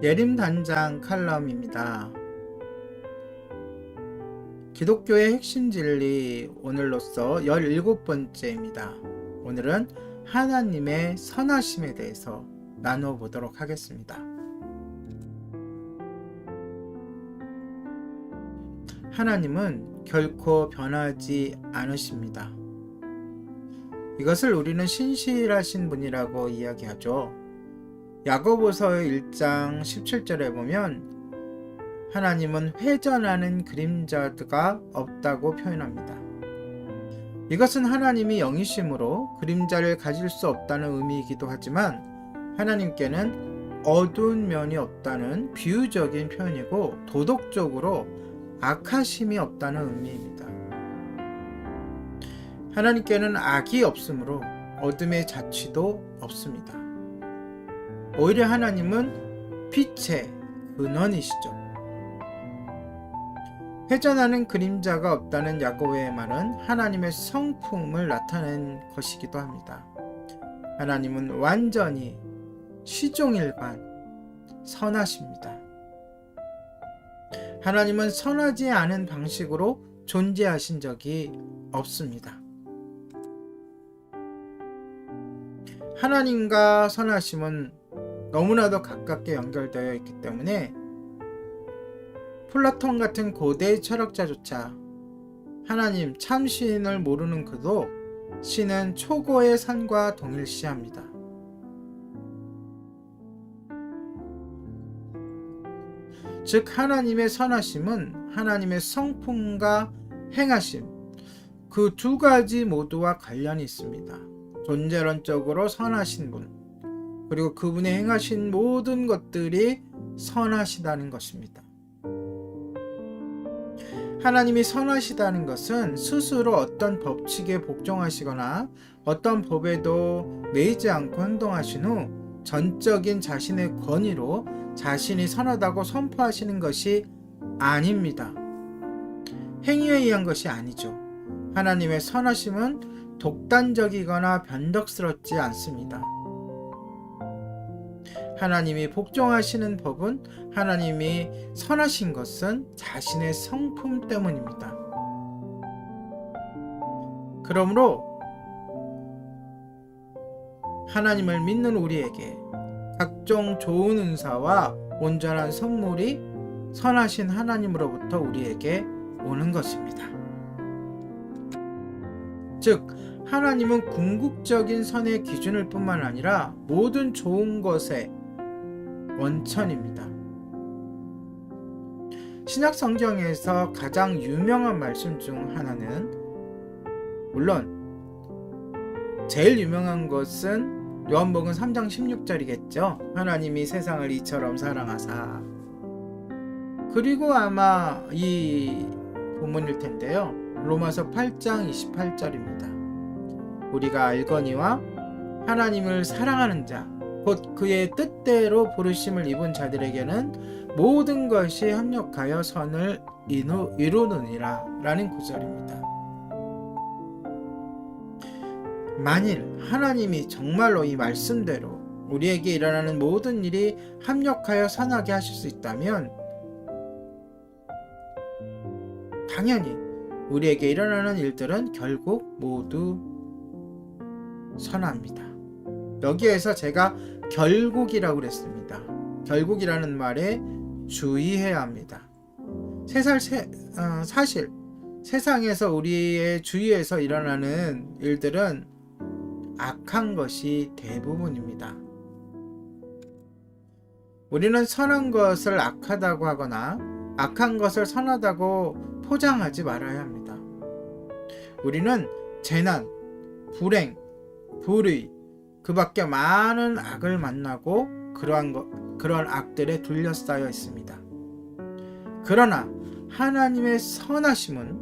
예림단장 칼럼입니다. 기독교의 핵심 진리 오늘로써 17번째입니다. 오늘은 하나님의 선하심에 대해서 나눠보도록 하겠습니다. 하나님은 결코 변하지 않으십니다. 이것을 우리는 신실하신 분이라고 이야기하죠. 야고보서 1장 17절에 보면 하나님은 회전하는 그림자가 없다고 표현합니다. 이것은 하나님이 영이심으로 그림자를 가질 수 없다는 의미이기도 하지만 하나님께는 어두운 면이 없다는 비유적인 표현이고 도덕적으로 악하심이 없다는 의미입니다. 하나님께는 악이 없으므로 어둠의 자취도 없습니다. 오히려 하나님은 빛의 근원이시죠. 회전하는 그림자가 없다는 야고보의 말은 하나님의 성품을 나타낸 것이기도 합니다. 하나님은 완전히 시종일관 선하십니다. 하나님은 선하지 않은 방식으로 존재하신 적이 없습니다. 하나님과 선하심은 너무나도 가깝게 연결되어 있기 때문에 플라톤 같은 고대 철학자조차 하나님 참 시인을 모르는 그도 신은 초고의 선과 동일시합니다. 즉 하나님의 선하심은 하나님의 성품과 행하심 그 두 가지 모두와 관련이 있습니다. 존재론적으로 선하신 분 그리고 그분의 행하신 모든 것들이 선하시다는 것입니다. 하나님이 선하시다는 것은 스스로 어떤 법칙에 복종하시거나 어떤 법에도 매이지 않고 행동하신 후 전적인 자신의 권위로 자신이 선하다고 선포하시는 것이 아닙니다. 행위에 의한 것이 아니죠. 하나님의 선하심은 독단적이거나 변덕스럽지 않습니다. 하나님이 복종하시는 법은 하나님이 선하신 것은 자신의 성품 때문입니다. 그러므로 하나님을 믿는 우리에게 각종 좋은 은사와 온전한 선물이 선하신 하나님으로부터 우리에게 오는 것입니다. 즉 하나님은 궁극적인 선의 기준일 뿐만 아니라 모든 좋은 것의 원천입니다. 신약 성경에서 가장 유명한 말씀 중 하나는 물론 제일 유명한 것은 요한복음 3장 16절이겠죠. 하나님이 세상을 이처럼 사랑하사. 그리고 아마 이 본문일 텐데요. 로마서 8장 28절입니다. 우리가 알거니와 하나님을 사랑하는 자 곧 그의 뜻대로 부르심을 입은 자들에게는 모든 것이 합력하여 선을 이루느니라 라는 구절입니다. 만일 하나님이 정말로 이 말씀대로 우리에게 일어나는 모든 일이 합력하여 선하게 하실 수 있다면 당연히 우리에게 일어나는 일들은 결국 모두 선합니다. 여기에서 제가 결국이라고 그랬습니다. 결국이라는 말에 주의해야 합니다. 사실 세상에서 우리의 주위에서 일어나는 일들은 악한 것이 대부분입니다. 우리는 선한 것을 악하다고 하거나 악한 것을 선하다고 포장하지 말아야 합니다. 우리는 재난, 불행, 불의, 그 밖에 많은 악을 만나고 그러한 악들에 둘러싸여 있습니다. 그러나 하나님의 선하심은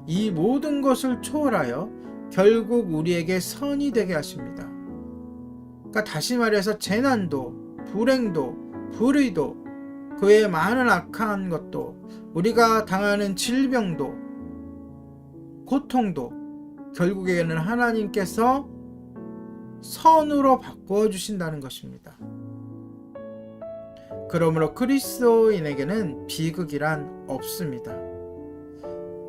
이 모든 것을 초월하여 결국 우리에게 선이 되게 하십니다. 그러니까 다시 말해서 재난도, 불행도, 불의도, 그 외에 많은 악한 것도, 우리가 당하는 질병도, 고통도 결국에는 하나님께서 선으로 바꾸어 주신다는 것입니다. 그러므로 그리스도인에게는 비극이란 없습니다.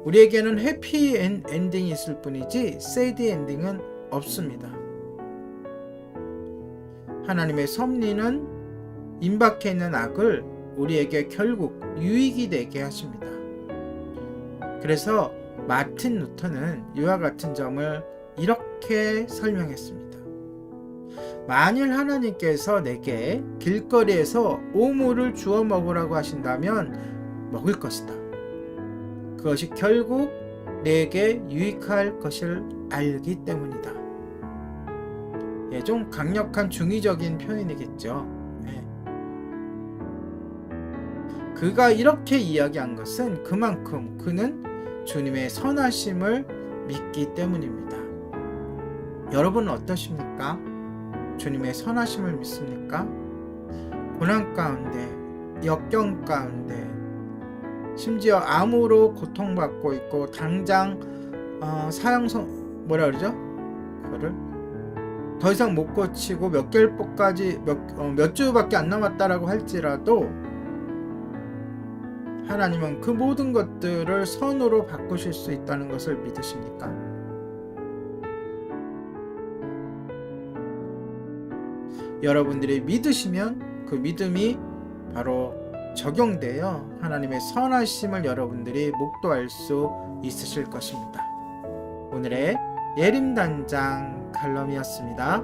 우리에게는 해피 엔딩이 있을 뿐이지 새드 엔딩은 없습니다. 하나님의 섭리는 임박해 있는 악을 우리에게 결국 유익이 되게 하십니다. 그래서 마틴 루터는 이와 같은 점을 이렇게 설명했습니다. 만일 하나님께서 내게 길거리에서 오물을 주워 먹으라고 하신다면 먹을 것이다. 그것이 결국 내게 유익할 것을 알기 때문이다. 좀 강력한 중의적인 표현이겠죠. 그가 이렇게 이야기한 것은 그만큼 그는 주님의 선하심을 믿기 때문입니다. 여러분은 어떠십니까? 주님의 선하심을 믿습니까? 고난 가운데, 역경 가운데, 심지어 암으로 고통받고 있고 당장 뭐라 그러죠? 그거를 더 이상 못 고치고 몇 개월까지 몇 주밖에 안 남았다라고 할지라도 하나님은 그 모든 것들을 선으로 바꾸실 수 있다는 것을 믿으십니까? 여러분들이 믿으시면 그 믿음이 바로 적용되어 하나님의 선하심을 여러분들이 목도할 수 있으실 것입니다. 오늘의 예림단장 칼럼이었습니다.